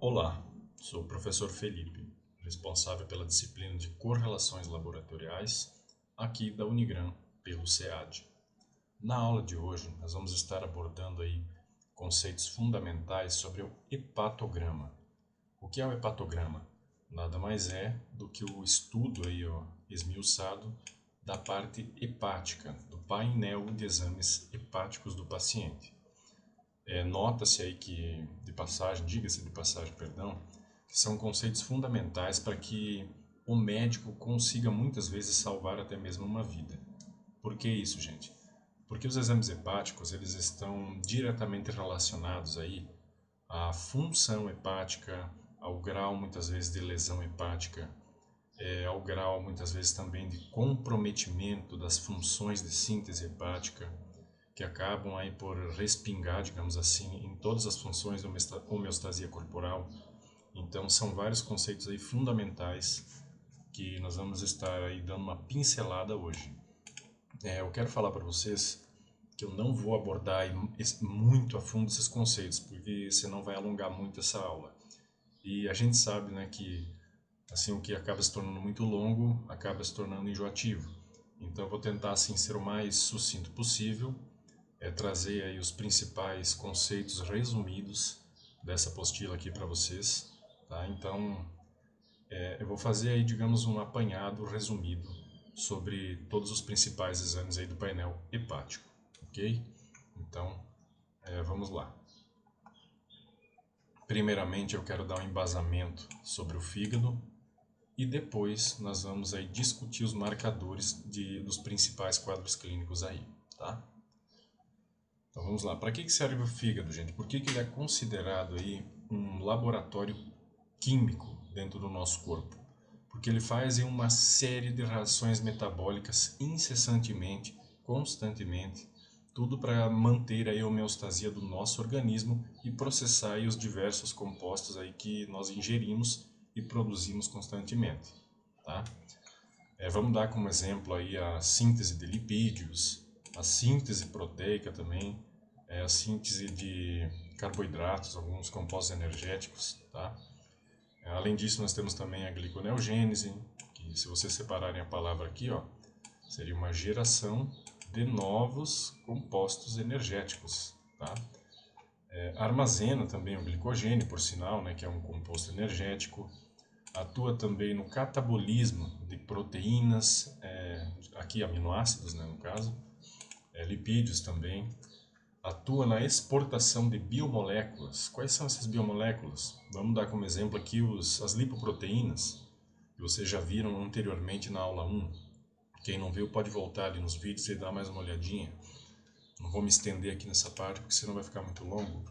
Olá, sou o professor Felipe, responsável pela disciplina de Correlações Laboratoriais, aqui da Unigran, pelo SEAD. Na aula de hoje, nós vamos estar abordando aí conceitos fundamentais sobre o hepatograma. O que é o hepatograma? Nada mais é do que o estudo aí, esmiuçado da parte hepática, do painel de exames hepáticos do paciente. Nota-se aí que, diga-se de passagem, perdão, que são conceitos fundamentais para que o médico consiga muitas vezes salvar até mesmo uma vida. Por que isso, gente? Porque os exames hepáticos, eles estão diretamente relacionados aí à função hepática, ao grau muitas vezes de lesão hepática, ao grau muitas vezes também de comprometimento das funções de síntese hepática, que acabam aí por respingar, digamos assim, em todas as funções da homeostasia corporal. Então são vários conceitos aí fundamentais que nós vamos estar aí dando uma pincelada hoje. Eu quero falar para vocês que eu não vou abordar aí muito a fundo esses conceitos, porque senão vai alongar muito essa aula. E a gente sabe, né, que assim, o que acaba se tornando muito longo acaba se tornando enjoativo. Então eu vou tentar assim ser o mais sucinto possível, trazer aí os principais conceitos resumidos dessa apostila aqui para vocês, tá? Então, eu vou fazer aí, digamos, um apanhado resumido sobre todos os principais exames aí do painel hepático, ok? Então, vamos lá. Primeiramente, eu quero dar um embasamento sobre o fígado e depois nós vamos aí discutir os marcadores dos principais quadros clínicos aí, tá? Então vamos lá. Para que serve o fígado, gente? Por que ele é considerado aí um laboratório químico dentro do nosso corpo? Porque ele faz aí uma série de reações metabólicas incessantemente, constantemente, tudo para manter aí a homeostasia do nosso organismo e processar aí os diversos compostos aí que nós ingerimos e produzimos constantemente, tá? Vamos dar como exemplo aí a síntese de lipídios, a síntese proteica também, a síntese de carboidratos, alguns compostos energéticos, tá? Além disso, nós temos também a gliconeogênese, que se vocês separarem a palavra aqui, ó, seria uma geração de novos compostos energéticos, tá? Armazena também o glicogênio, por sinal, né, que é um composto energético. Atua também no catabolismo de proteínas, aqui aminoácidos, né, no caso, lipídios também. Atua na exportação de biomoléculas. Quais são essas biomoléculas? Vamos dar como exemplo aqui as lipoproteínas, que vocês já viram anteriormente na aula 1. Quem não viu pode voltar ali nos vídeos e dar mais uma olhadinha. Não vou me estender aqui nessa parte, porque senão vai ficar muito longo.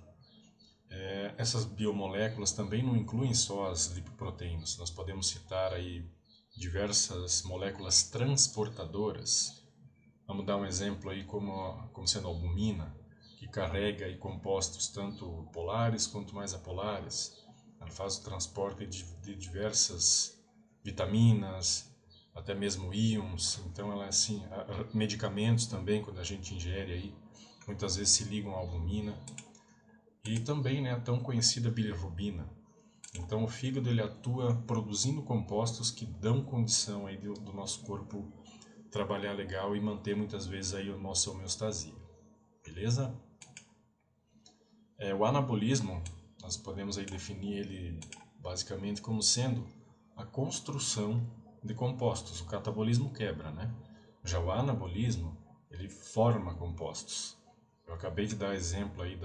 Essas biomoléculas também não incluem só as lipoproteínas. Nós podemos citar aí diversas moléculas transportadoras. Vamos dar um exemplo aí como sendo a albumina, que carrega aí compostos tanto polares quanto mais apolares. Ela faz o transporte de diversas vitaminas, até mesmo íons. Então ela assim, medicamentos também, quando a gente ingere aí, muitas vezes se ligam à albumina. E também, né, a tão conhecida bilirrubina. Então o fígado ele atua produzindo compostos que dão condição aí do nosso corpo trabalhar legal e manter muitas vezes aí a nossa homeostasia. Beleza? O anabolismo, nós podemos aí definir ele basicamente como sendo a construção de compostos. O catabolismo quebra, né? Já o anabolismo, ele forma compostos. Eu acabei de dar exemplo aí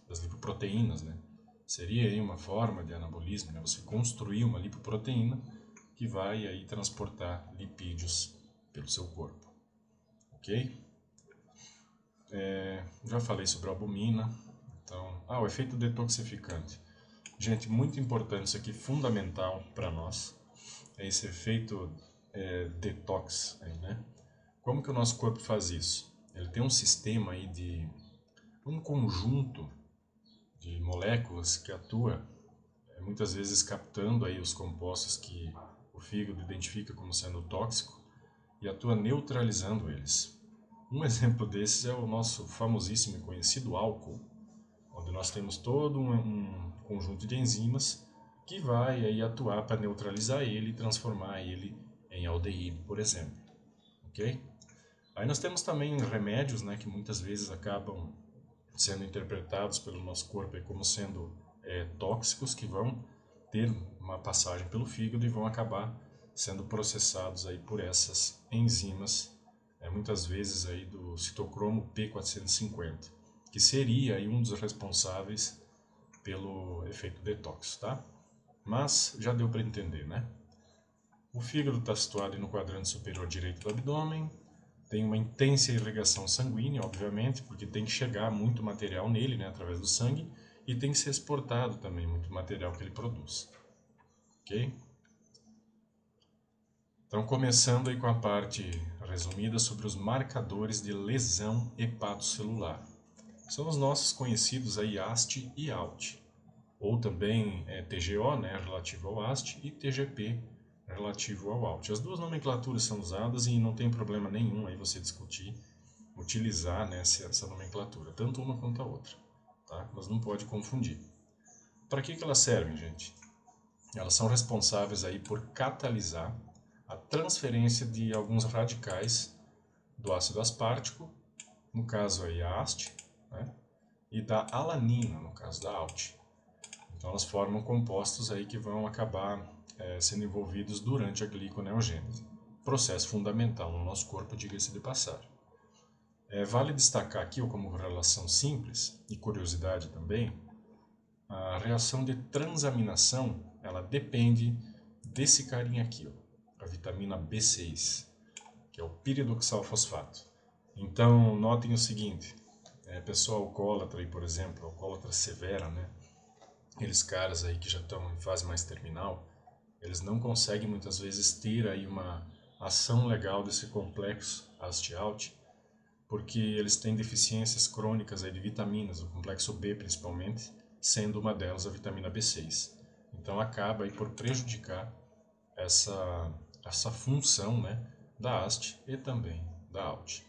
das lipoproteínas, né? Seria aí uma forma de anabolismo, né? Você construir uma lipoproteína que vai aí transportar lipídios pelo seu corpo, ok? Já falei sobre a albumina, então, o efeito detoxificante. Gente, muito importante isso aqui, fundamental para nós, é esse efeito detox, aí, né? Como que o nosso corpo faz isso? Ele tem um sistema aí um conjunto de moléculas que atua muitas vezes captando aí os compostos que o fígado identifica como sendo tóxico e atua neutralizando eles. Um exemplo desses é o nosso famosíssimo e conhecido álcool, onde nós temos todo um conjunto de enzimas que vai aí atuar para neutralizar ele e transformar ele em aldeído, por exemplo. Ok? Aí nós temos também remédios, né, que muitas vezes acabam sendo interpretados pelo nosso corpo como sendo tóxicos, que vão ter uma passagem pelo fígado e vão acabar sendo processados aí por essas enzimas, muitas vezes aí do citocromo P450, que seria aí um dos responsáveis pelo efeito detox, tá? Mas já deu para entender, né? O fígado está situado no quadrante superior direito do abdômen, tem uma intensa irrigação sanguínea, obviamente, porque tem que chegar muito material nele, né, através do sangue, e tem que ser exportado também muito material que ele produz. Ok? Então, começando aí com a parte resumida sobre os marcadores de lesão hepatocelular. São os nossos conhecidos aí AST e ALT, ou também TGO, né, relativo ao AST, e TGP, relativo ao ALT. As duas nomenclaturas são usadas e não tem problema nenhum aí você discutir, utilizar, né, essa nomenclatura, tanto uma quanto a outra, tá? Mas não pode confundir. Para que elas servem, gente? Elas são responsáveis aí por catalisar a transferência de alguns radicais do ácido aspartico, no caso aí a AST, né, e da alanina, no caso da ALT. Então elas formam compostos aí que vão acabar sendo envolvidos durante a gliconeogênese. Processo fundamental no nosso corpo, diga-se de passagem. Vale destacar aqui, como relação simples e curiosidade também, a reação de transaminação, ela depende desse carinha aqui, ó, a vitamina B6, que é o piridoxalfosfato. Então, notem o seguinte, pessoa alcoólatra aí, por exemplo, alcoólatra severa, né? Aqueles caras aí que já estão em fase mais terminal, eles não conseguem muitas vezes ter aí uma ação legal desse complexo AST-ALT, porque eles têm deficiências crônicas aí de vitaminas, o complexo B principalmente, sendo uma delas a vitamina B6. Então acaba aí por prejudicar essa função, né, da AST e também da ALT.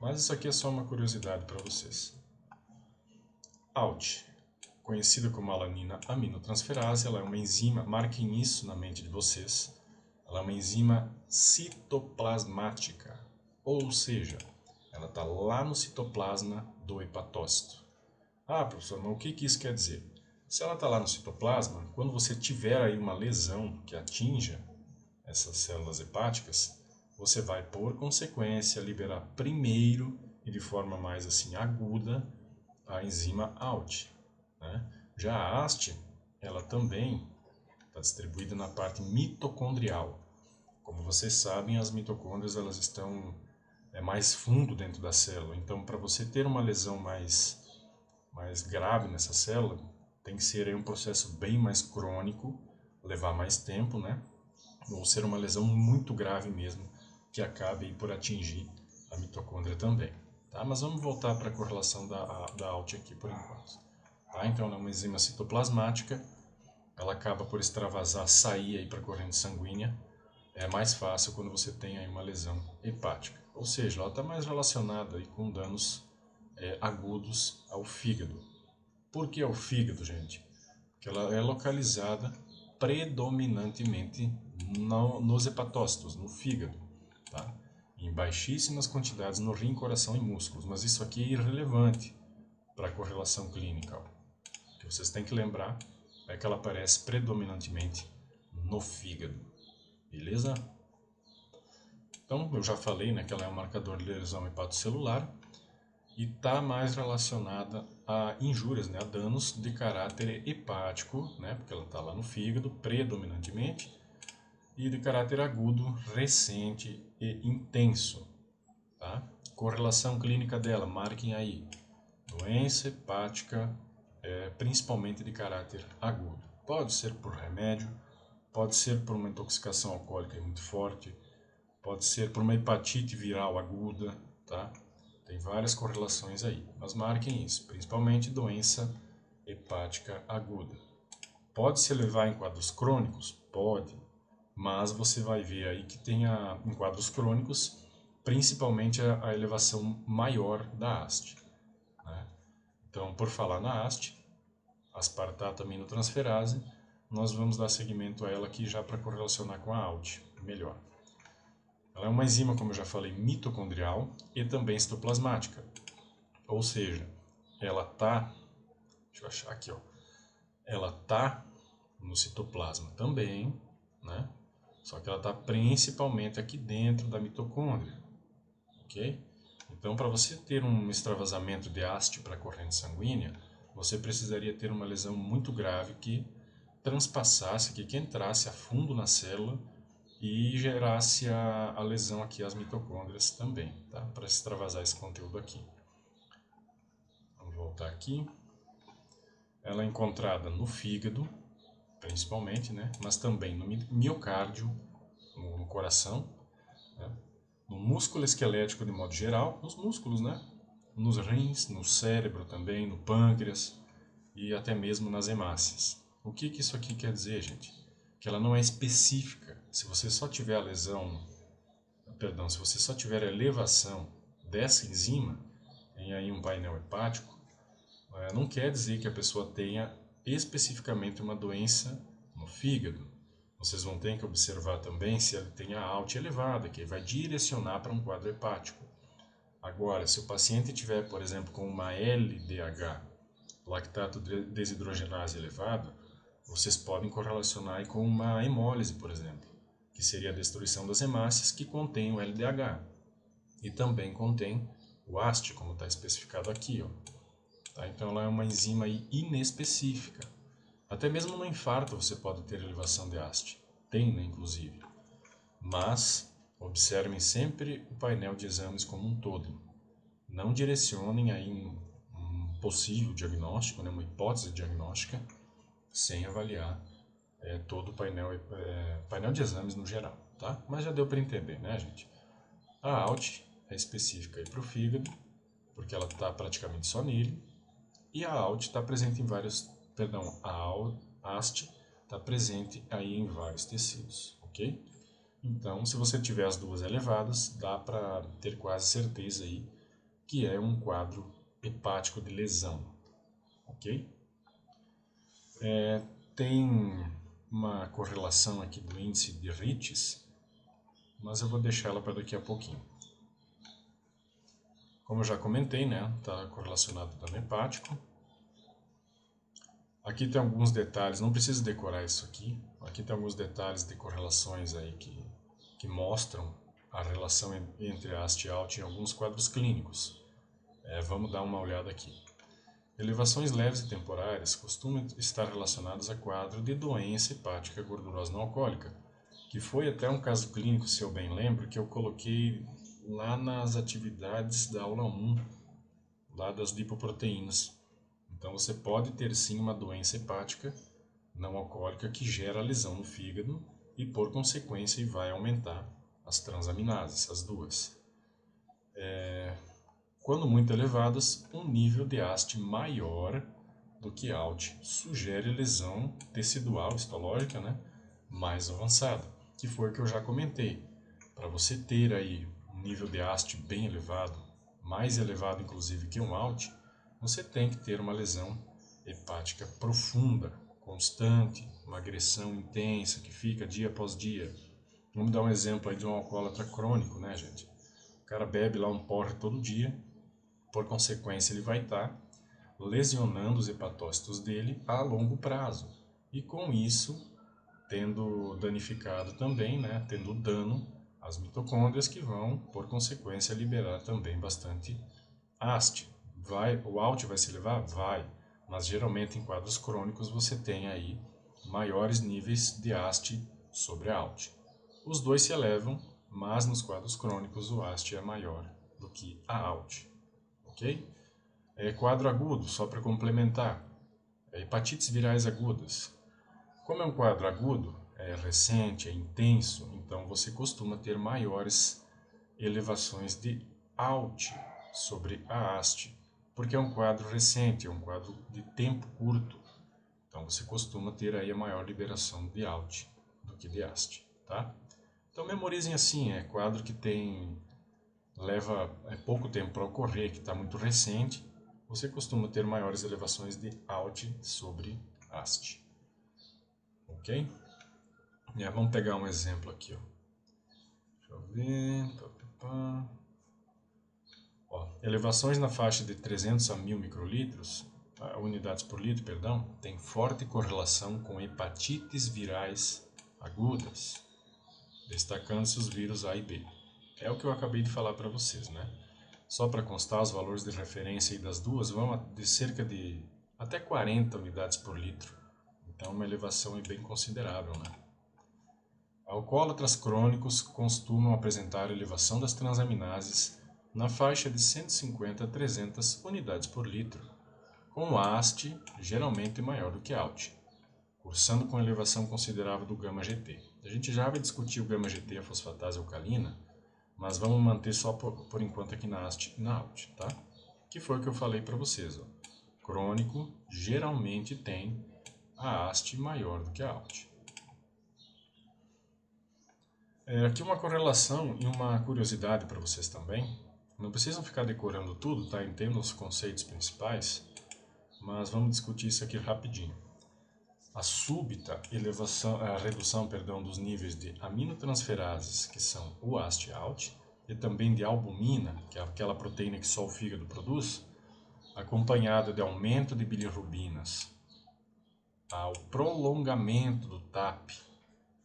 Mas isso aqui é só uma curiosidade para vocês. ALT, conhecida como alanina aminotransferase, ela é uma enzima, marquem isso na mente de vocês, ela é uma enzima citoplasmática, ou seja, ela está lá no citoplasma do hepatócito. Ah, professor, mas o que isso quer dizer? Se ela está lá no citoplasma, quando você tiver aí uma lesão que atinja essas células hepáticas, você vai, por consequência, liberar primeiro e de forma mais assim aguda a enzima ALT, né? Já a AST, ela também está distribuída na parte mitocondrial. Como vocês sabem, as mitocôndrias elas estão mais fundo dentro da célula. Então, para você ter uma lesão mais grave nessa célula, tem que ser aí um processo bem mais crônico, levar mais tempo, né? Ou ser uma lesão muito grave mesmo, que acabe por atingir a mitocôndria também. Tá? Mas vamos voltar para a correlação da ALT aqui por enquanto. Tá? Então, é uma enzima citoplasmática, ela acaba por extravasar, sair para a corrente sanguínea. É mais fácil quando você tem aí uma lesão hepática. Ou seja, ela está mais relacionada aí com danos agudos ao fígado. Por que ao fígado, gente? Porque ela é localizada predominantemente nos hepatócitos, no fígado, tá? Em baixíssimas quantidades no rim, coração e músculos. Mas isso aqui é irrelevante para a correlação clínica. O que vocês têm que lembrar é que ela aparece predominantemente no fígado. Beleza? Então, eu já falei, né, que ela é um marcador de lesão hepatocelular e está mais relacionada a injúrias, né, a danos de caráter hepático, né, porque ela está lá no fígado, predominantemente, e de caráter agudo, recente e intenso. Tá? Correlação clínica dela, marquem aí. Doença hepática, principalmente de caráter agudo. Pode ser por remédio, pode ser por uma intoxicação alcoólica muito forte, pode ser por uma hepatite viral aguda, tá? Tem várias correlações aí, mas marquem isso, principalmente doença hepática aguda. Pode se levar em quadros crônicos? Pode, mas você vai ver aí que tem em quadros crônicos, principalmente a elevação maior da AST, né? Então, por falar na AST, aspartato-aminotransferase, nós vamos dar seguimento a ela aqui já para correlacionar com a ALT melhor. Ela é uma enzima, como eu já falei, mitocondrial e também citoplasmática. Ou seja, ela está, deixa eu achar aqui, ó, ela está no citoplasma também, né? Só que ela está principalmente aqui dentro da mitocôndria, ok? Então, para você ter um extravasamento de haste para a corrente sanguínea, você precisaria ter uma lesão muito grave que transpassasse, que entrasse a fundo na célula e gerasse a lesão aqui às mitocôndrias também, tá? Para extravasar esse conteúdo aqui. Vamos voltar aqui. Ela é encontrada no fígado, principalmente, né? Mas também no miocárdio, no coração, né? No músculo esquelético de modo geral, nos músculos, né? Nos rins, no cérebro também, no pâncreas e até mesmo nas hemácias. O que isso aqui quer dizer, gente? Que ela não é específica. Se você só tiver a lesão, perdão, se você só tiver a elevação dessa enzima, tem aí um painel hepático, não quer dizer que a pessoa tenha especificamente uma doença no fígado. Vocês vão ter que observar também se ele tem a ALT elevada, que vai direcionar para um quadro hepático. Agora, se o paciente tiver, por exemplo, com uma LDH, lactato desidrogenase elevado, vocês podem correlacionar com uma hemólise, por exemplo, que seria a destruição das hemácias, que contém o LDH. E também contém o AST, como está especificado aqui, ó. Tá? Então ela é uma enzima inespecífica. Até mesmo no infarto você pode ter elevação de AST. Tem, né, inclusive. Mas observem sempre o painel de exames como um todo. Não direcionem aí um possível diagnóstico, né, uma hipótese diagnóstica, sem avaliar todo o painel de exames no geral. Tá? Mas já deu para entender, né, gente? A ALT é específica para o fígado, porque ela está praticamente só nele. E a ALT está presente em vários, perdão, a AST está presente aí em vários tecidos, ok? Então, se você tiver as duas elevadas, dá para ter quase certeza aí que é um quadro hepático de lesão, ok? Tem uma correlação aqui do índice de Rites, mas eu vou deixar ela para daqui a pouquinho. Como eu já comentei, né, está correlacionado também hepático. Aqui tem alguns detalhes, não precisa decorar isso aqui. Aqui tem alguns detalhes de correlações aí que mostram a relação entre a AST e ALT em alguns quadros clínicos. Vamos dar uma olhada aqui. Elevações leves e temporárias costumam estar relacionadas a quadro de doença hepática gordurosa não alcoólica, que foi até um caso clínico, se eu bem lembro, que eu coloquei lá nas atividades da aula 1, lá das lipoproteínas. Então você pode ter sim uma doença hepática não alcoólica que gera lesão no fígado e por consequência vai aumentar as transaminases, as duas. Quando muito elevadas, um nível de AST maior do que ALT sugere lesão tecidual histológica, né, mais avançada, que foi o que eu já comentei. Para você ter aí um nível de AST bem elevado, mais elevado inclusive que um ALT, você tem que ter uma lesão hepática profunda, constante, uma agressão intensa que fica dia após dia. Vamos dar um exemplo aí de um alcoólatra crônico, né, gente? O cara bebe lá um porre todo dia, por consequência ele vai estar lesionando os hepatócitos dele a longo prazo. E com isso, tendo danificado também, né, tendo dano às mitocôndrias que vão, por consequência, liberar também bastante AST. O ALT vai se elevar? Vai, mas geralmente em quadros crônicos você tem aí maiores níveis de AST sobre a ALT. Os dois se elevam, mas nos quadros crônicos o AST é maior do que a ALT, ok? Quadro agudo, só para complementar, hepatites virais agudas. Como é um quadro agudo, é recente, é intenso, então você costuma ter maiores elevações de ALT sobre a AST, porque é um quadro recente, é um quadro de tempo curto. Então você costuma ter aí a maior liberação de ALT do que de AST, tá? Então memorizem assim, é quadro que leva pouco tempo para ocorrer, que está muito recente, você costuma ter maiores elevações de ALT sobre AST. Ok? Vamos pegar um exemplo aqui. Ó. Deixa eu ver. Ó, elevações na faixa de 300 a 1000 microlitros, unidades por litro, perdão, tem forte correlação com hepatites virais agudas, destacando-se os vírus A e B. É o que eu acabei de falar para vocês, né? Só para constar, os valores de referência aí das duas vão de cerca de até 40 unidades por litro. Então, uma elevação aí bem considerável, né? Alcoólatras crônicos costumam apresentar elevação das transaminases na faixa de 150 a 300 unidades por litro, com AST geralmente maior do que ALT, cursando com elevação considerável do gama-GT. A gente já vai discutir o gama-GT, a fosfatase alcalina, mas vamos manter só por enquanto aqui na AST e na ALT, tá? Que foi o que eu falei para vocês, ó. Crônico geralmente tem a AST maior do que a ALT. Aqui uma correlação e uma curiosidade para vocês também. Não precisam ficar decorando tudo, tá? Entendam os conceitos principais, mas vamos discutir isso aqui rapidinho. A súbita redução dos níveis de aminotransferases, que são o AST e ALT, e também de albumina, que é aquela proteína que só o fígado produz, acompanhada de aumento de bilirrubinas, ao prolongamento do TAP,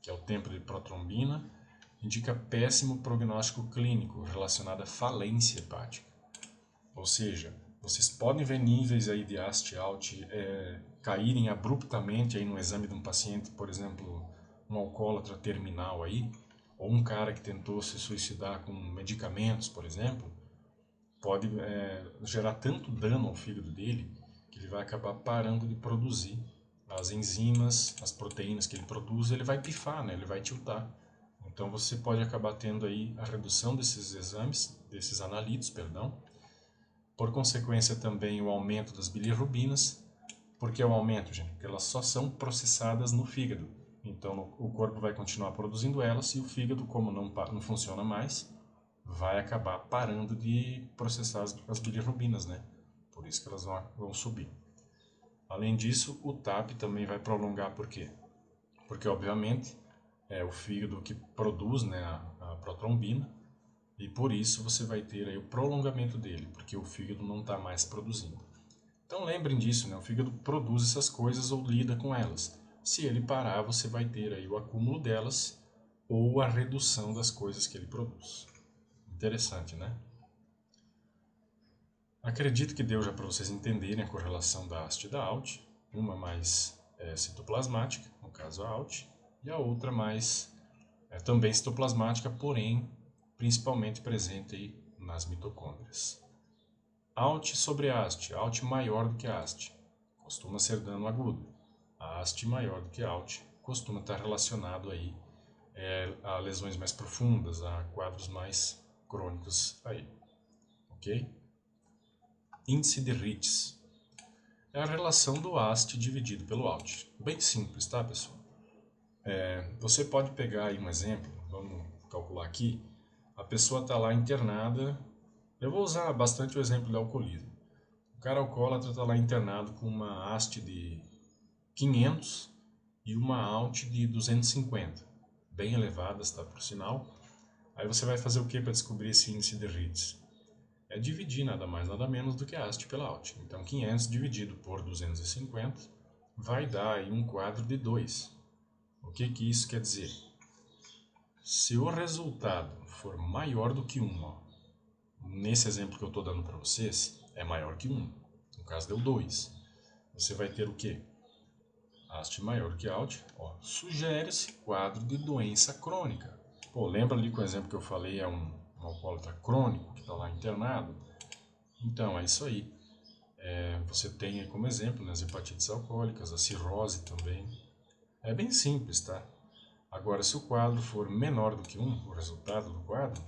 que é o tempo de protrombina, indica péssimo prognóstico clínico relacionado à falência hepática. Ou seja, vocês podem ver níveis aí de AST e ALT caírem abruptamente aí no exame de um paciente, por exemplo, um alcoólatra terminal aí, ou um cara que tentou se suicidar com medicamentos, por exemplo, pode gerar tanto dano ao fígado dele que ele vai acabar parando de produzir as enzimas, as proteínas que ele produz, ele vai pifar, né? Ele vai tiltar. Então você pode acabar tendo aí a redução desses exames, desses analíticos, perdão. Por consequência também o aumento das bilirrubinas. Por que o aumento, gente? Porque elas só são processadas no fígado. Então o corpo vai continuar produzindo elas e o fígado, como não funciona mais, vai acabar parando de processar as bilirrubinas, né? Por isso que elas vão subir. Além disso, o TAP também vai prolongar, por quê? Porque, obviamente, é o fígado que produz, né, a protrombina, e por isso você vai ter aí o prolongamento dele, porque o fígado não está mais produzindo. Então lembrem disso, né, o fígado produz essas coisas ou lida com elas. Se ele parar, você vai ter aí o acúmulo delas ou a redução das coisas que ele produz. Interessante, né? Acredito que deu já para vocês entenderem a correlação da AST e da ALT, uma mais citoplasmática, no caso a ALT, e a outra mais também citoplasmática, porém principalmente presente aí nas mitocôndrias. ALT sobre AST, ALT maior do que AST, costuma ser dano agudo. A AST maior do que ALT costuma estar relacionado aí a lesões mais profundas, a quadros mais crônicos aí, ok? Índice de Ritz é a relação do AST dividido pelo ALT. Bem simples, tá, pessoal? Você pode pegar aí um exemplo, vamos calcular aqui. A pessoa está lá internada, eu vou usar bastante o exemplo do alcoolismo. O cara alcoólatra está lá internado com uma AST de 500 e uma ALT de 250, bem elevadas, tá, por sinal. Aí você vai fazer o que para descobrir esse índice de Ritz? É dividir nada mais nada menos do que a AST pela ALT. Então 500 dividido por 250 vai dar aí um quadro de 2. O que isso quer dizer? Se o resultado for maior do que 1, ó, nesse exemplo que eu estou dando para vocês, é maior que 1. No caso deu 2. Você vai ter o quê? AST maior do que ALT. Sugere-se quadro de doença crônica. Pô, lembra ali que o exemplo que eu falei é um alcoólatra crônico que está lá internado? Então, é isso aí. Você tem aí como exemplo, né, as hepatites alcoólicas, a cirrose também. É bem simples, tá? Agora, se o quadro for menor do que 1, o resultado do quadro,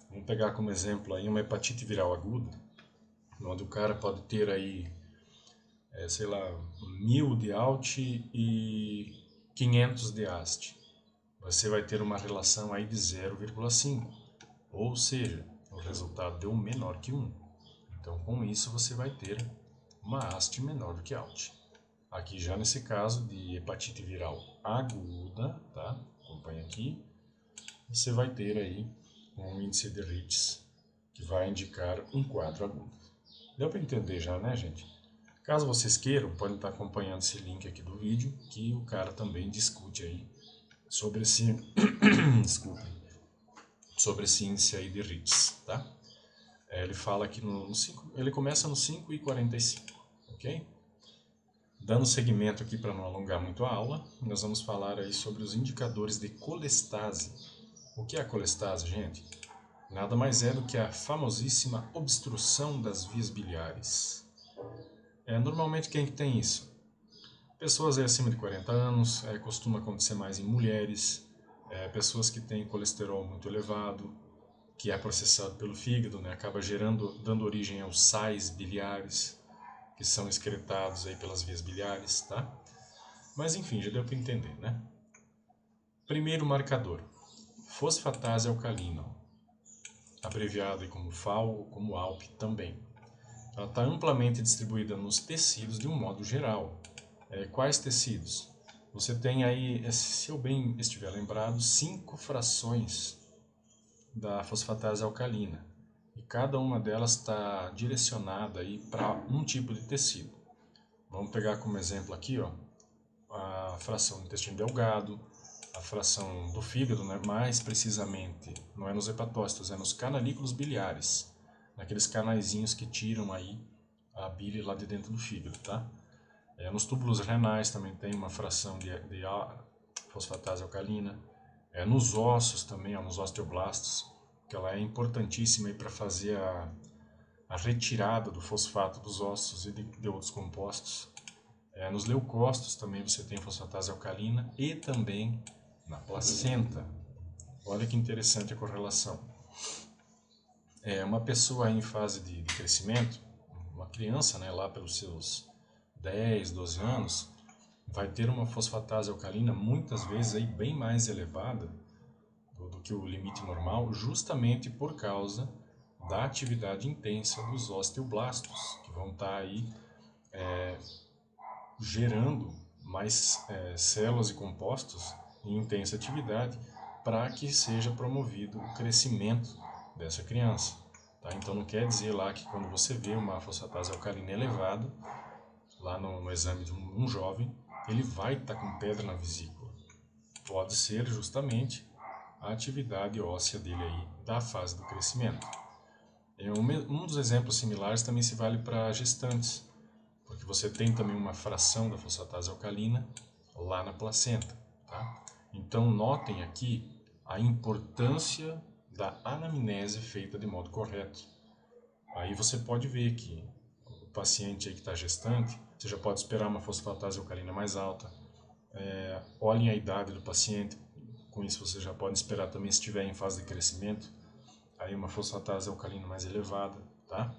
vamos pegar como exemplo aí uma hepatite viral aguda, onde o cara pode ter aí, sei lá, 1000 de ALT e 500 de AST. Você vai ter uma relação aí de 0,5, ou seja, o resultado deu menor que 1. Então, com isso, você vai ter uma haste menor do que ALT. Aqui já nesse caso de hepatite viral aguda, tá? Acompanha aqui. Você vai ter aí um índice de Ritz que vai indicar um quadro agudo. Deu para entender já, né, gente? Caso vocês queiram, podem estar acompanhando esse link aqui do vídeo, que o cara também discute aí sobre esse, desculpem, sobre esse índice aí de Ritz, tá? Ele fala aqui no 5, ele começa no 5:45, ok? Dando seguimento aqui para não alongar muito a aula, nós vamos falar aí sobre os indicadores de colestase. O que é a colestase, gente? Nada mais é do que a famosíssima obstrução das vias biliares. Normalmente quem que tem isso? Pessoas acima de 40 anos, costuma acontecer mais em mulheres, pessoas que têm colesterol muito elevado, que é processado pelo fígado, né, acaba dando origem aos sais biliares, que são excretados aí pelas vias biliares, tá? Mas enfim, já deu para entender, né? Primeiro marcador, fosfatase alcalina, abreviado aí como FAO ou como ALP também. Ela está amplamente distribuída nos tecidos de um modo geral. Quais tecidos? Você tem aí, se eu bem estiver lembrado, 5 frações da fosfatase alcalina. E cada uma delas está direcionada aí para um tipo de tecido. Vamos pegar como exemplo aqui, ó, a fração do intestino delgado, a fração do fígado, né, mais precisamente, não é nos hepatócitos, é nos canalículos biliares, naqueles canaizinhos que tiram aí a bile lá de dentro do fígado, tá? Nos túbulos renais também tem uma fração de fosfatase alcalina. Nos ossos também, nos osteoblastos, que ela é importantíssima para fazer a retirada do fosfato dos ossos e de outros compostos. Nos leucócitos também você tem fosfatase alcalina e também na placenta. Olha que interessante a correlação. Uma pessoa em fase de crescimento, uma criança, né, lá pelos seus 10, 12 anos, vai ter uma fosfatase alcalina muitas vezes aí bem mais elevada do que o limite normal, justamente por causa da atividade intensa dos osteoblastos, que vão estar aí gerando mais células e compostos em intensa atividade para que seja promovido o crescimento dessa criança. Tá? Então não quer dizer lá que quando você vê uma fosfatase alcalina elevada, lá no exame de um jovem, ele vai estar com pedra na vesícula. Pode ser justamente a atividade óssea dele aí da fase do crescimento. Um dos exemplos similares também se vale para gestantes, porque você tem também uma fração da fosfatase alcalina lá na placenta. Tá? Então notem aqui a importância da anamnese feita de modo correto. Aí você pode ver que o paciente aí que está gestante, você já pode esperar uma fosfatase alcalina mais alta. Olhem a idade do paciente, com isso você já pode esperar também, se estiver em fase de crescimento, aí uma fosfatase alcalina mais elevada, tá?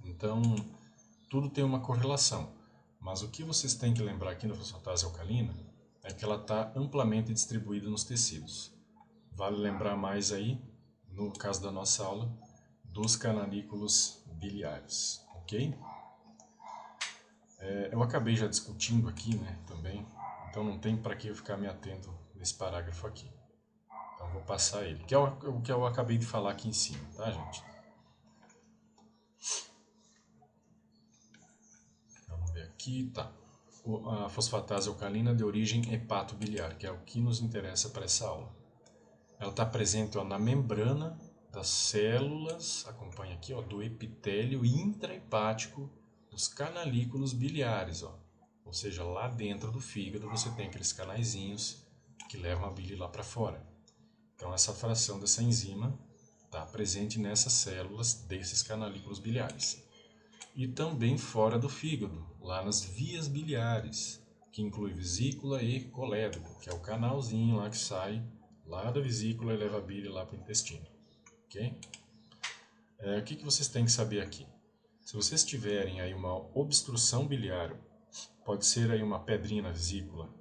Então, tudo tem uma correlação, mas o que vocês têm que lembrar aqui da fosfatase alcalina é que ela está amplamente distribuída nos tecidos. Vale lembrar mais aí, no caso da nossa aula, dos canalículos biliares, ok? Eu acabei já discutindo aqui, né, também, então não tem para que eu ficar me atendo nesse parágrafo aqui. Então vou passar ele, que é o que eu acabei de falar aqui em cima, tá, gente? Vamos ver aqui, tá. A fosfatase alcalina de origem hepatobiliar, que é o que nos interessa para essa aula. Ela está presente, ó, na membrana das células, acompanha aqui, ó, do epitélio intrahepático dos canalículos biliares, ó. Ou seja, lá dentro do fígado você tem aqueles canaizinhos que levam a bile lá para fora. Então essa fração dessa enzima está presente nessas células desses canalículos biliares. E também fora do fígado, lá nas vias biliares, que inclui vesícula e colédoco, que é o canalzinho lá que sai lá da vesícula e leva a bile lá para o intestino. Ok? O que vocês têm que saber aqui? Se vocês tiverem aí uma obstrução biliar, pode ser aí uma pedrinha na vesícula,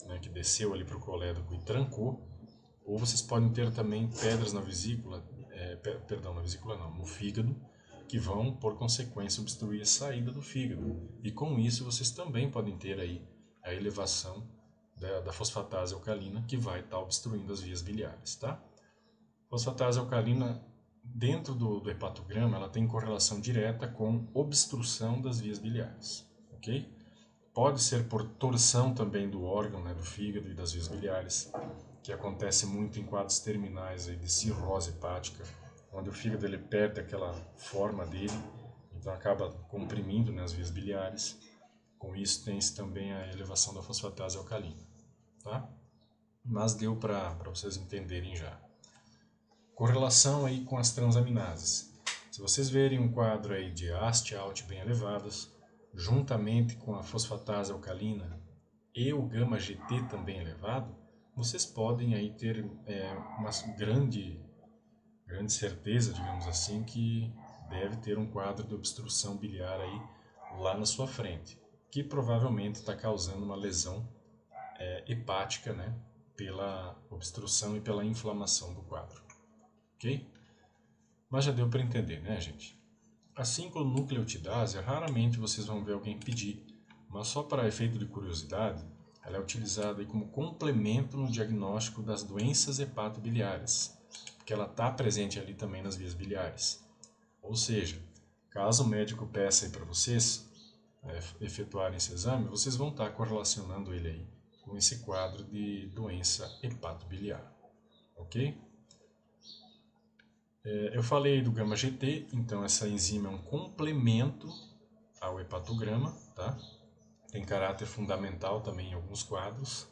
né, que desceu ali para o colédoco e trancou, ou vocês podem ter também pedras na vesícula, perdão, na vesícula não, no fígado, que vão, por consequência, obstruir a saída do fígado. E com isso vocês também podem ter aí a elevação da fosfatase alcalina, que vai estar obstruindo as vias biliares, tá? Fosfatase alcalina, dentro do hepatograma, ela tem correlação direta com obstrução das vias biliares, ok? Pode ser por torção também do órgão, né, do fígado e das vias biliares, que acontece muito em quadros terminais aí de cirrose hepática, onde o fígado ele perde aquela forma dele, então acaba comprimindo, né, as vias biliares. Com isso tem-se também a elevação da fosfatase alcalina, tá? Mas deu para vocês entenderem já. Correlação aí com as transaminases. Se vocês verem um quadro aí de AST e ALT bem elevadas, juntamente com a fosfatase alcalina e o gama-GT também elevado, vocês podem aí ter uma grande certeza, digamos assim, que deve ter um quadro de obstrução biliar aí lá na sua frente, que provavelmente está causando uma lesão hepática, né, pela obstrução e pela inflamação do quadro, ok? Mas já deu para entender, né, gente? A 5-nucleotidase, raramente vocês vão ver alguém pedir, mas só para efeito de curiosidade, ela é utilizada aí como complemento no diagnóstico das doenças hepatobiliares, porque ela está presente ali também nas vias biliares. Ou seja, caso o médico peça para vocês efetuarem esse exame, vocês vão estar correlacionando ele aí com esse quadro de doença hepatobiliar, ok? Eu falei do gama-GT, então essa enzima é um complemento ao hepatograma, tá? Tem caráter fundamental também em alguns quadros,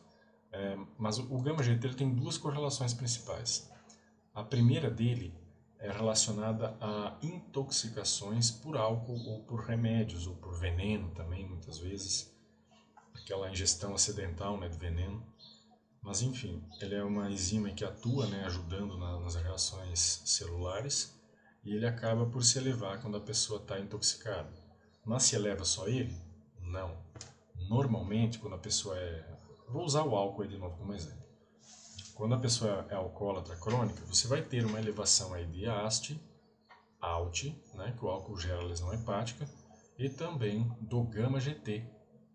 mas o gama-GT tem duas correlações principais. A primeira dele é relacionada a intoxicações por álcool ou por remédios, ou por veneno também, muitas vezes, aquela ingestão acidental, né, de veneno. Mas enfim, ele é uma enzima que atua, né, ajudando nas reações celulares, e ele acaba por se elevar quando a pessoa está intoxicada. Mas se eleva só ele? Não. Normalmente, quando a pessoa Vou usar o álcool aí de novo como exemplo. Quando a pessoa é alcoólatra crônica, você vai ter uma elevação aí de AST, ALT, né, que o álcool gera lesão hepática, e também do gama-GT,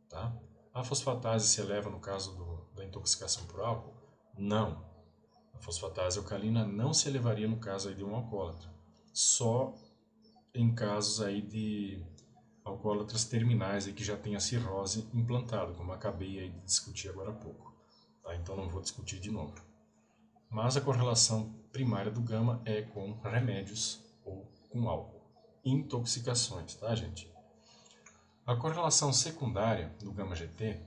tá? A fosfatase se eleva no caso da intoxicação por álcool? Não. A fosfatase alcalina não se elevaria no caso aí de um alcoólatra. Só em casos aí de alcoólatras terminais aí que já tem a cirrose implantada, como acabei aí de discutir agora há pouco. Tá? Então não vou discutir de novo. Mas a correlação primária do gama é com remédios ou com álcool. Intoxicações, tá, gente? A correlação secundária do gama-GT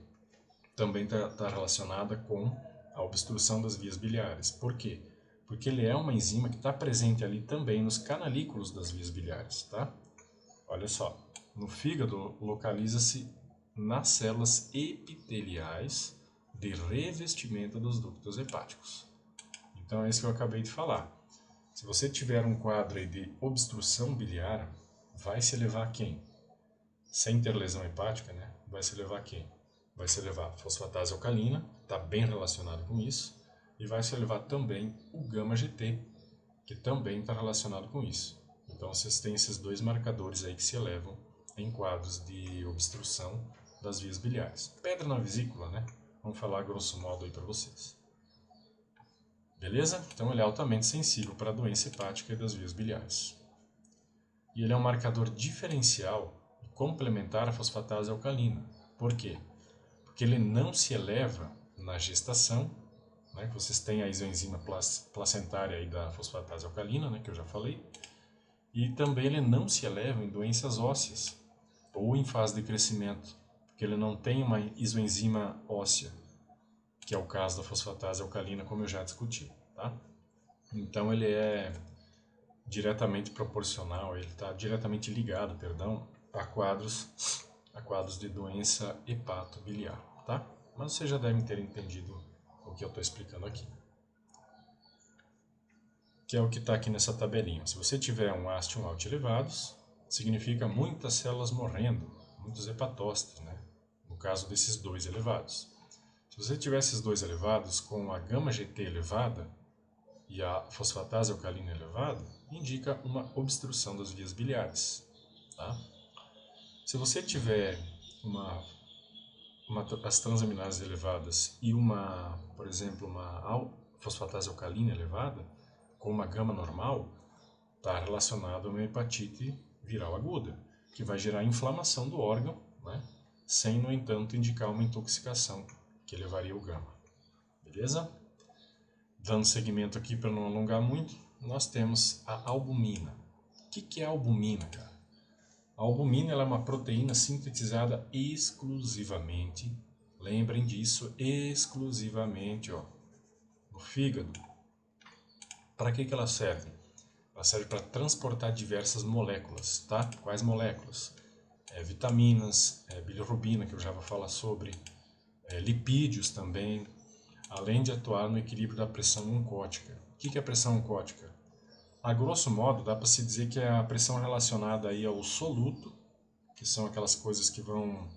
também está relacionada com a obstrução das vias biliares. Por quê? Porque ele é uma enzima que está presente ali também nos canalículos das vias biliares, tá? Olha só, no fígado localiza-se nas células epiteliais de revestimento dos ductos hepáticos. Então é isso que eu acabei de falar. Se você tiver um quadro aí de obstrução biliar, vai se elevar a quem? Sem ter lesão hepática, né? Vai se elevar a quem? Vai se elevar a fosfatase alcalina, está bem relacionado com isso, e vai se elevar também o gama-GT, que também está relacionado com isso. Então vocês têm esses dois marcadores aí que se elevam em quadros de obstrução das vias biliares. Pedra na vesícula, né? Vamos falar grosso modo aí para vocês. Beleza? Então ele é altamente sensível para a doença hepática e das vias biliares. E ele é um marcador diferencial e complementar à fosfatase alcalina. Por quê? Porque ele não se eleva na gestação, né, que vocês têm a isoenzima placentária aí da fosfatase alcalina, né, que eu já falei, e também ele não se eleva em doenças ósseas ou em fase de crescimento, porque ele não tem uma isoenzima óssea, que é o caso da fosfatase alcalina, como eu já discuti, tá? Então ele é diretamente proporcional, ele está diretamente ligado, perdão, a quadros de doença hepatobiliar, tá? Mas vocês já devem ter entendido o que eu estou explicando aqui. Que é o que está aqui nessa tabelinha. Se você tiver um AST e um ALT elevados, significa muitas células morrendo, muitos hepatócitos, né? No caso desses dois elevados. Se você tiver esses dois elevados com a gama-GT elevada, e a fosfatase alcalina elevada, indica uma obstrução das vias biliares. Tá? Se você tiver as transaminases elevadas e por exemplo, uma fosfatase alcalina elevada, com uma gama normal, está relacionado a uma hepatite viral aguda, que vai gerar inflamação do órgão, né? Sem, no entanto, indicar uma intoxicação que levaria o gama. Beleza? Dando seguimento aqui para não alongar muito, nós temos a albumina. O que é a albumina, cara? A albumina ela é uma proteína sintetizada exclusivamente, lembrem disso, exclusivamente no fígado. Para que ela serve? Ela serve para transportar diversas moléculas, tá? Quais moléculas? Vitaminas, bilirrubina, que eu já vou falar sobre, lipídios também, além de atuar no equilíbrio da pressão oncótica. O que é a pressão oncótica? A grosso modo, dá para se dizer que é a pressão relacionada aí ao soluto, que são aquelas coisas que vão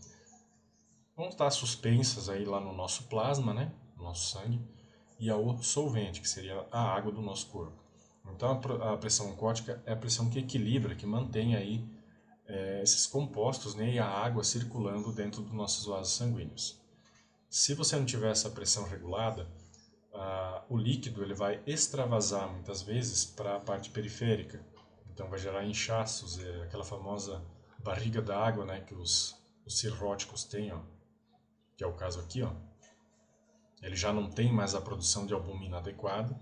estar suspensas aí lá no nosso plasma, né? No nosso sangue, e ao solvente, que seria a água do nosso corpo. Então, a pressão oncótica é a pressão que equilibra, que mantém aí esses compostos, né, e a água circulando dentro dos nossos vasos sanguíneos. Se você não tiver essa pressão regulada, o líquido ele vai extravasar muitas vezes para a parte periférica. Então vai gerar inchaços, aquela famosa barriga d'água, né, que os cirróticos têm, que é o caso aqui. Ele já não tem mais a produção de albumina adequada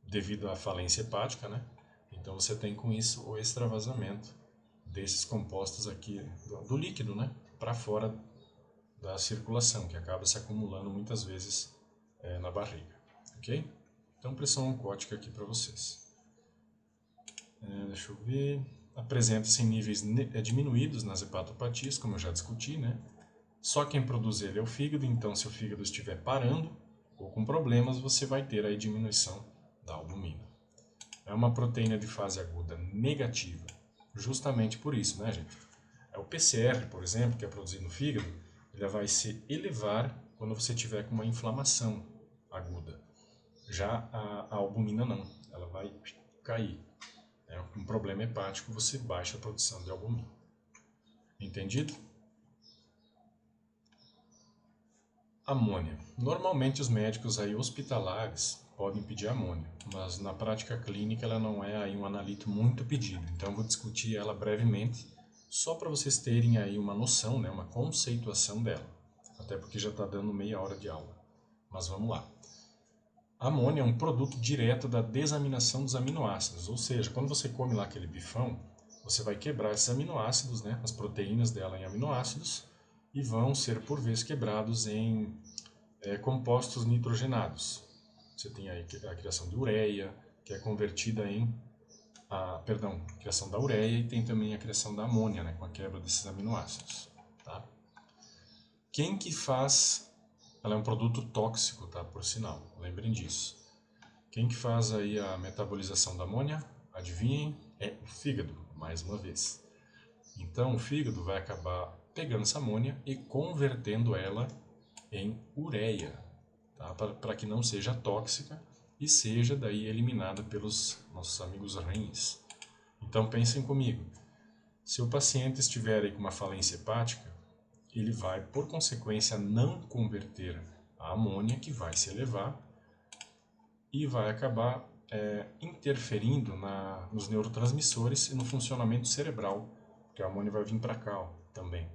devido à falência hepática, né? Então você tem com isso o extravasamento desses compostos aqui do líquido, né, para fora da circulação, que acaba se acumulando muitas vezes na barriga, ok? Então, pressão oncótica aqui para vocês. Deixa eu ver. Apresenta-se em níveis diminuídos nas hepatopatias, como eu já discuti, né? Só quem produz ele é o fígado, então se o fígado estiver parando ou com problemas, você vai ter aí diminuição da albumina. É uma proteína de fase aguda negativa, justamente por isso, né, gente? O PCR, por exemplo, que é produzido no fígado, ele vai se elevar quando você tiver com uma inflamação aguda. Já a albumina não, ela vai cair. Com um problema hepático, você baixa a produção de albumina. Entendido? Amônia. Normalmente os médicos aí hospitalares podem pedir amônia, mas na prática clínica ela não é aí um analito muito pedido. Então eu vou discutir ela brevemente, só para vocês terem aí uma noção, né, uma conceituação dela. Até porque já está dando meia hora de aula. Mas vamos lá. A amônia é um produto direto da desaminação dos aminoácidos, ou seja, quando você come lá aquele bifão, você vai quebrar esses aminoácidos, né, as proteínas dela em aminoácidos, e vão ser por vezes quebrados em compostos nitrogenados. Você tem aí a criação de ureia, que é convertida em a criação da ureia, e tem também a criação da amônia, né, com a quebra desses aminoácidos. Tá? Quem que faz... Ela é um produto tóxico, tá, por sinal, lembrem disso. Quem que faz aí a metabolização da amônia? Adivinhem? É o fígado, mais uma vez. Então o fígado vai acabar pegando essa amônia e convertendo ela em ureia, tá? Para que não seja tóxica e seja daí eliminada pelos nossos amigos rins. Então pensem comigo, se o paciente estiver aí com uma falência hepática, ele vai, por consequência, não converter a amônia, que vai se elevar, e vai acabar interferindo nos neurotransmissores e no funcionamento cerebral, porque a amônia vai vir para cá também.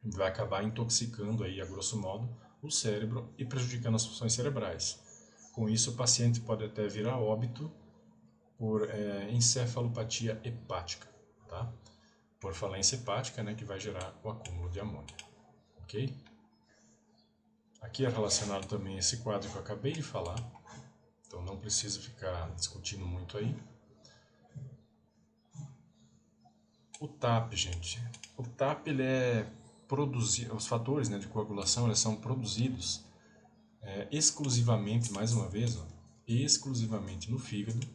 Vai acabar intoxicando aí, a grosso modo, o cérebro e prejudicando as funções cerebrais. Com isso, o paciente pode até vir a óbito por encefalopatia hepática, tá? Por falência hepática, né, que vai gerar o acúmulo de amônia. Ok? Aqui é relacionado também esse quadro que eu acabei de falar, então não precisa ficar discutindo muito aí. O TAP, gente. O TAP, ele é produzido, os fatores, né, de coagulação, eles são produzidos exclusivamente, mais uma vez, exclusivamente no fígado.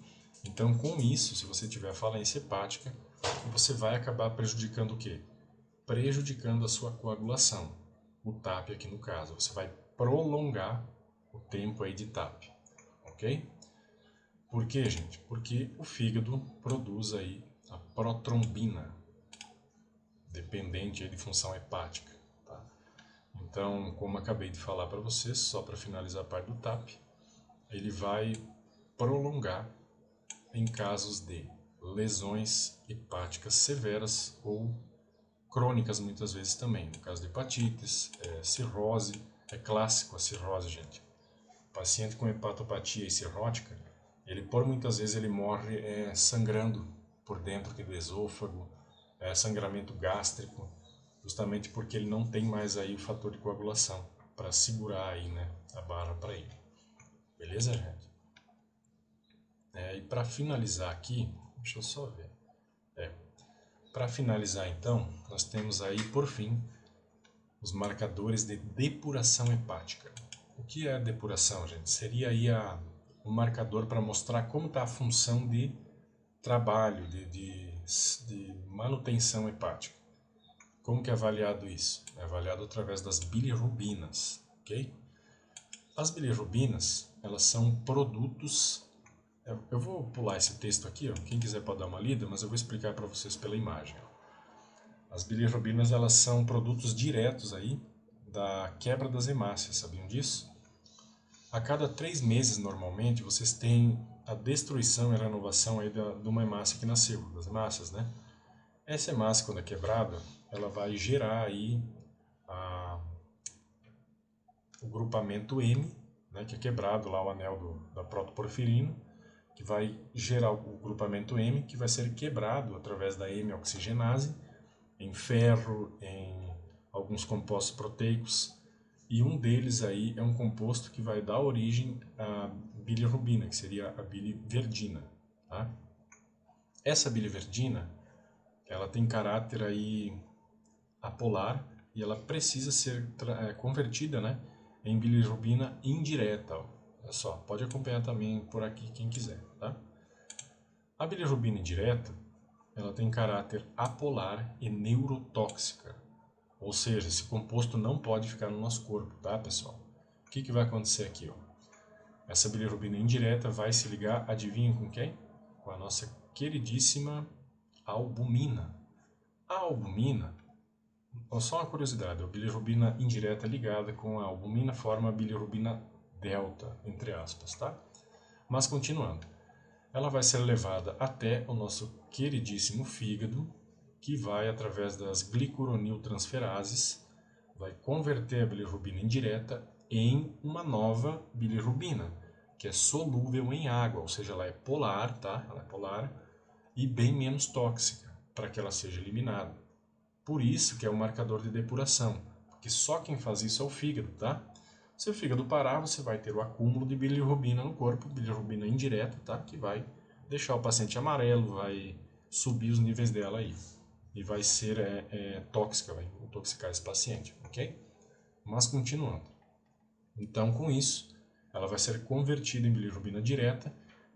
Então, com isso, se você tiver falência hepática, você vai acabar prejudicando o quê? Prejudicando a sua coagulação. O TAP aqui no caso. Você vai prolongar o tempo aí de TAP. Ok? Por quê, gente? Porque o fígado produz aí a protrombina, dependente aí de função hepática. Tá? Então, como acabei de falar para vocês, só para finalizar a parte do TAP, ele vai prolongar em casos de lesões hepáticas severas ou crônicas muitas vezes também. No caso de hepatites, cirrose, é clássico a cirrose, gente. O paciente com hepatopatia cirrótica, ele por muitas vezes ele morre sangrando por dentro aqui do esôfago, sangramento gástrico, justamente porque ele não tem mais aí o fator de coagulação para segurar aí, né, a barra para ele. Beleza, gente? E para finalizar aqui, deixa eu só ver. Para finalizar então, nós temos aí por fim os marcadores de depuração hepática. O que é a depuração, gente? Seria aí o marcador para mostrar como está a função de trabalho, de manutenção hepática. Como que é avaliado isso? É avaliado através das bilirrubinas, ok? As bilirrubinas, elas são produtos... Eu vou pular esse texto aqui, ó. Quem quiser pode dar uma lida, mas eu vou explicar para vocês pela imagem. As bilirrubinas, elas são produtos diretos aí da quebra das hemácias, sabiam disso? A cada 3 meses, normalmente, vocês têm a destruição e a renovação aí de uma hemácia que nasceu, das hemácias, né? Essa hemácia, quando é quebrada, ela vai gerar aí o grupamento M, né, que é quebrado lá o anel da protoporfirina, que vai gerar o grupamento M, que vai ser quebrado através da M-oxigenase, em ferro, em alguns compostos proteicos, e um deles aí é um composto que vai dar origem à bilirrubina, que seria a biliverdina. Tá? Essa biliverdina, ela tem caráter aí apolar e ela precisa ser convertida, né, em bilirrubina indireta. Olha só, pode acompanhar também por aqui quem quiser. Tá? A bilirrubina indireta, ela tem caráter apolar e neurotóxica. Ou seja, esse composto não pode ficar no nosso corpo, tá, pessoal? O que vai acontecer aqui, ó? Essa bilirrubina indireta vai se ligar, adivinha com quem? Com a nossa queridíssima albumina. A albumina, só uma curiosidade, a bilirrubina indireta ligada com a albumina forma a bilirrubina delta, entre aspas, tá? Mas continuando, ela vai ser levada até o nosso queridíssimo fígado, que vai, através das glicuroniltransferases, vai converter a bilirrubina indireta em uma nova bilirrubina, que é solúvel em água, ou seja, ela é polar, tá? Ela é polar e bem menos tóxica, para que ela seja eliminada. Por isso que é um marcador de depuração, porque só quem faz isso é o fígado, tá? Se o fígado parar, você vai ter o acúmulo de bilirrubina no corpo, bilirrubina indireta, tá? Que vai deixar o paciente amarelo, vai subir os níveis dela aí. E vai ser tóxica, vai intoxicar esse paciente, ok? Mas continuando. Então, com isso, ela vai ser convertida em bilirrubina direta,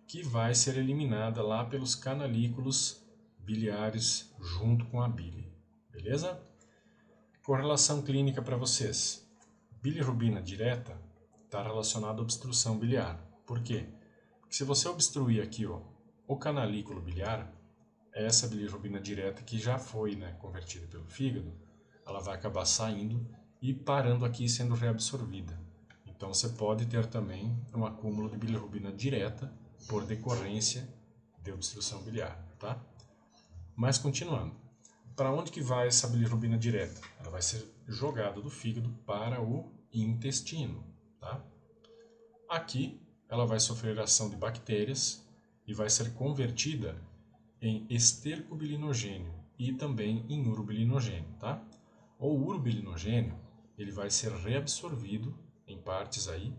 que vai ser eliminada lá pelos canalículos biliares junto com a bile. Beleza? Correlação clínica para vocês. Bilirrubina direta está relacionada à obstrução biliar. Por quê? Porque se você obstruir aqui, ó, o canalículo biliar, essa bilirrubina direta que já foi, né, convertida pelo fígado, ela vai acabar saindo e parando aqui sendo reabsorvida. Então você pode ter também um acúmulo de bilirrubina direta por decorrência de obstrução biliar, tá? Mas continuando, para onde que vai essa bilirrubina direta? Ela vai ser jogada do fígado para o intestino, tá? Aqui ela vai sofrer ação de bactérias e vai ser convertida em estercobilinogênio e também em urobilinogênio, tá? O urobilinogênio, ele vai ser reabsorvido em partes aí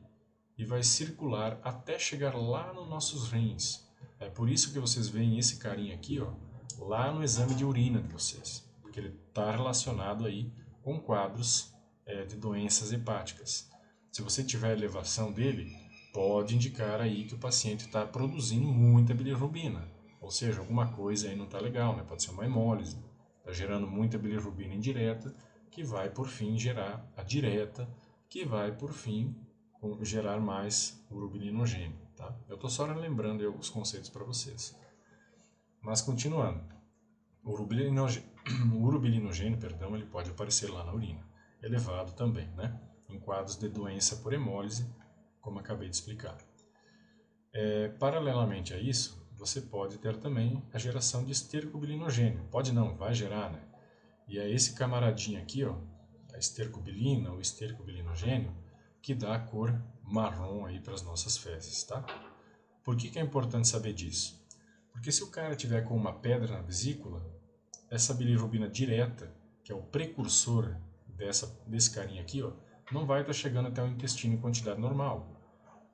e vai circular até chegar lá nos nossos rins. É por isso que vocês veem esse carinha aqui, ó, lá no exame de urina de vocês, porque ele está relacionado aí com quadros de doenças hepáticas. Se você tiver elevação dele, pode indicar aí que o paciente está produzindo muita bilirrubina. Ou seja, alguma coisa aí não está legal, né? Pode ser uma hemólise. Está gerando muita bilirrubina indireta, que vai por fim gerar a direta, que vai por fim gerar mais urobilinogênio, tá? Eu estou só lembrando os conceitos para vocês. Mas continuando, o urobilinogênio, perdão, ele pode aparecer lá na urina, elevado também, né? Em quadros de doença por hemólise, como acabei de explicar. Paralelamente a isso, você pode ter também a geração de estercobilinogênio. Pode não, vai gerar, né? E é esse camaradinho aqui, ó, a estercobilina ou estercobilinogênio, que dá a cor marrom aí para as nossas fezes, tá? Por que é importante saber disso? Porque se o cara tiver com uma pedra na vesícula, essa bilirrubina direta, que é o precursor desse carinha aqui, ó, não vai estar chegando até o intestino em quantidade normal.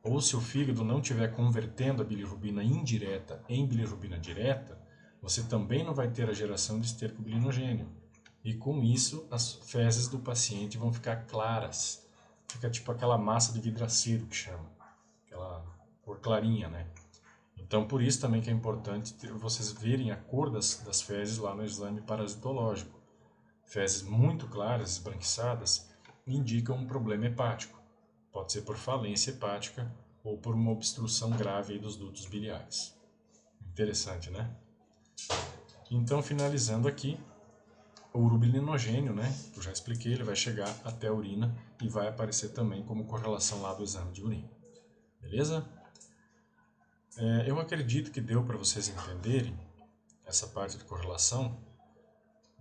Ou se o fígado não estiver convertendo a bilirrubina indireta em bilirrubina direta, você também não vai ter a geração de estercobilinogênio. E com isso, as fezes do paciente vão ficar claras. Fica tipo aquela massa de vidraceiro que chama. Aquela cor clarinha, né? Então, por isso também que é importante vocês verem a cor das fezes lá no exame parasitológico. Fezes muito claras, esbranquiçadas, indicam um problema hepático. Pode ser por falência hepática ou por uma obstrução grave aí dos dutos biliares. Interessante, né? Então, finalizando aqui, o urobilinogênio, né, que eu já expliquei, ele vai chegar até a urina e vai aparecer também como correlação lá do exame de urina. Beleza? Eu acredito que deu para vocês entenderem essa parte de correlação,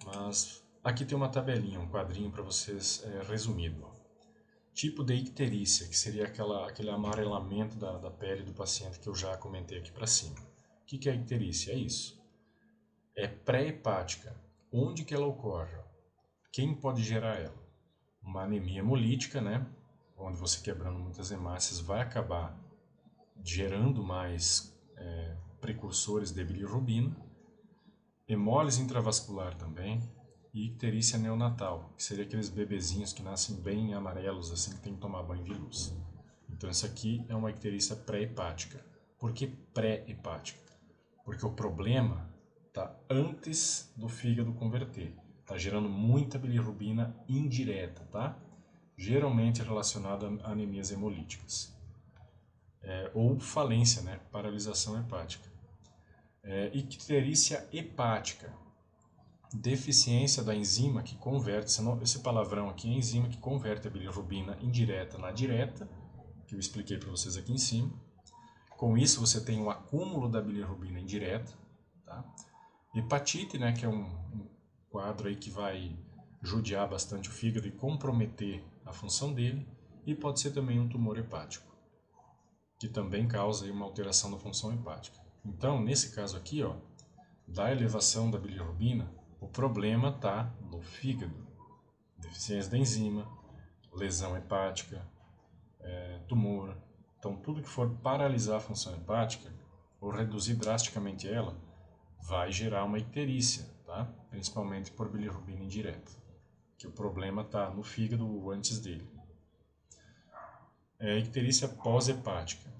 mas aqui tem uma tabelinha, um quadrinho para vocês resumido. Tipo de icterícia, que seria aquele amarelamento da pele do paciente que eu já comentei aqui para cima. O que é a icterícia? É isso. É pré-hepática. Onde que ela ocorre? Quem pode gerar ela? Uma anemia hemolítica, né? Onde você quebrando muitas hemácias vai acabar gerando mais precursores de bilirrubina. Hemólise intravascular também. E icterícia neonatal, que seria aqueles bebezinhos que nascem bem amarelos, assim, que tem que tomar banho de luz. Então, isso aqui é uma icterícia pré-hepática. Por que pré-hepática? Porque o problema está antes do fígado converter. Está gerando muita bilirrubina indireta, tá? Geralmente relacionada a anemias hemolíticas. Ou falência, né? Paralisação hepática. Icterícia hepática. Deficiência da enzima que converte, esse palavrão aqui é a enzima que converte a bilirrubina indireta na direta, que eu expliquei para vocês aqui em cima. Com isso você tem um acúmulo da bilirrubina indireta, tá? Hepatite, né, que é um quadro aí que vai judiar bastante o fígado e comprometer a função dele, e pode ser também um tumor hepático, que também causa aí uma alteração da função hepática. Então, nesse caso aqui, ó, da elevação da bilirrubina, o problema está no fígado. Deficiência da enzima, lesão hepática, tumor. Então, tudo que for paralisar a função hepática ou reduzir drasticamente ela, vai gerar uma icterícia, tá? Principalmente por bilirrubina indireta, que o problema está no fígado antes dele. Icterícia pós-hepática.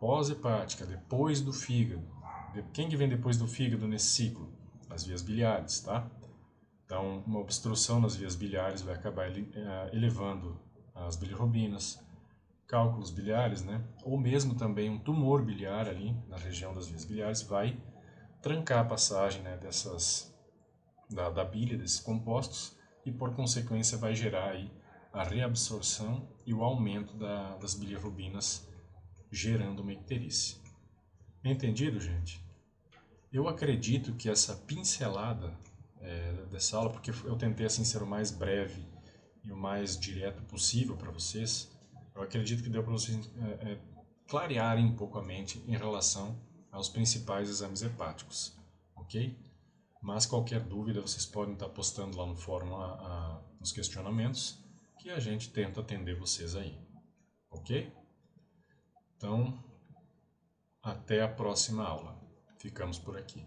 Pós-hepática, depois do fígado. Quem que vem depois do fígado nesse ciclo? As vias biliares, tá? Então, uma obstrução nas vias biliares vai acabar elevando as bilirrubinas, cálculos biliares, né? Ou mesmo também um tumor biliar ali na região das vias biliares vai trancar a passagem, né, da bile, desses compostos, e por consequência vai gerar aí a reabsorção e o aumento das bilirrubinas, gerando uma icterícia. Entendido, gente? Eu acredito que essa pincelada dessa aula, porque eu tentei assim ser o mais breve e o mais direto possível para vocês, eu acredito que deu para vocês clarearem um pouco a mente em relação aos principais exames hepáticos, ok? Mas qualquer dúvida vocês podem estar postando lá no fórum nos questionamentos, que a gente tenta atender vocês aí, ok? Então, até a próxima aula. Ficamos por aqui.